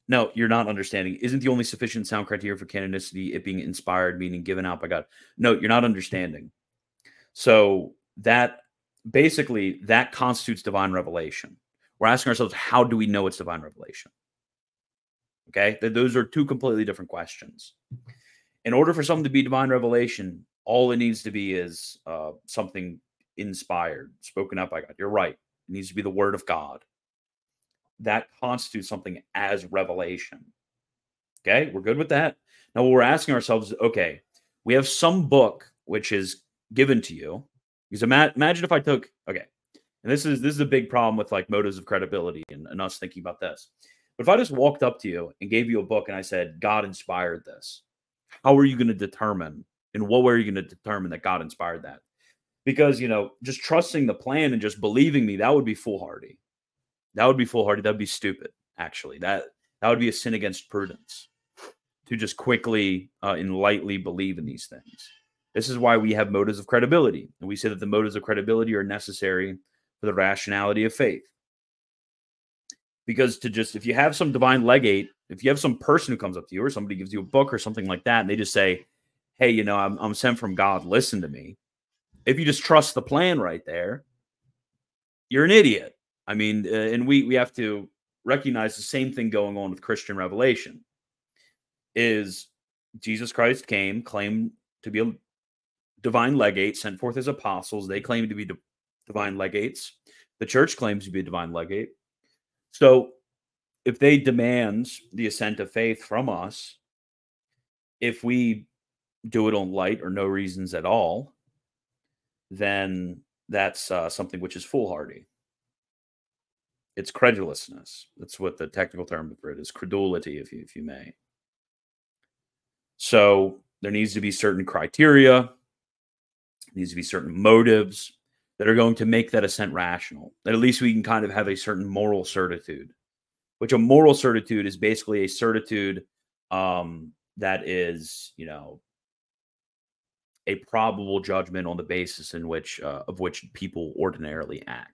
No, you're not understanding. Isn't the only sufficient sound criteria for canonicity it being inspired, meaning given out by God? No, you're not understanding. So that basically that constitutes divine revelation. We're asking ourselves, how do we know it's divine revelation? Okay, those are two completely different questions. In order for something to be divine revelation, all it needs to be is something inspired, spoken out by God. You're right. It needs to be the word of God. That constitutes something as revelation. Okay, we're good with that. Now, what we're asking ourselves is, okay, we have some book which is given to you. Because imagine if I took, okay, and this is a big problem with like motives of credibility and us thinking about this. But if I just walked up to you and gave you a book and I said, God inspired this, how are you going to determine, in what way are you going to determine that God inspired that? Because, just trusting the plan and just believing me, that would be foolhardy. That would be foolhardy. That would be stupid, actually. That would be a sin against prudence to just quickly and lightly believe in these things. This is why we have motives of credibility. And we say that the motives of credibility are necessary for the rationality of faith. Because if you have some divine legate, if you have some person who comes up to you or somebody gives you a book or something like that, and they just say, hey, I'm sent from God, listen to me. If you just trust the plan right there, you're an idiot. I mean, and we have to recognize the same thing going on with Christian revelation. Is Jesus Christ came, claimed to be a divine legate, sent forth his apostles. They claim to be divine legates. The church claims to be a divine legate. So if they demand the assent of faith from us, if we do it on light or no reasons at all, then that's something which is foolhardy. It's credulousness. That's what the technical term for it is, credulity, if you may. So there needs to be certain criteria, there needs to be certain motives that are going to make that assent rational. That at least we can kind of have a certain moral certitude, which a moral certitude is basically a certitude that is, a probable judgment on the basis in which of which people ordinarily act.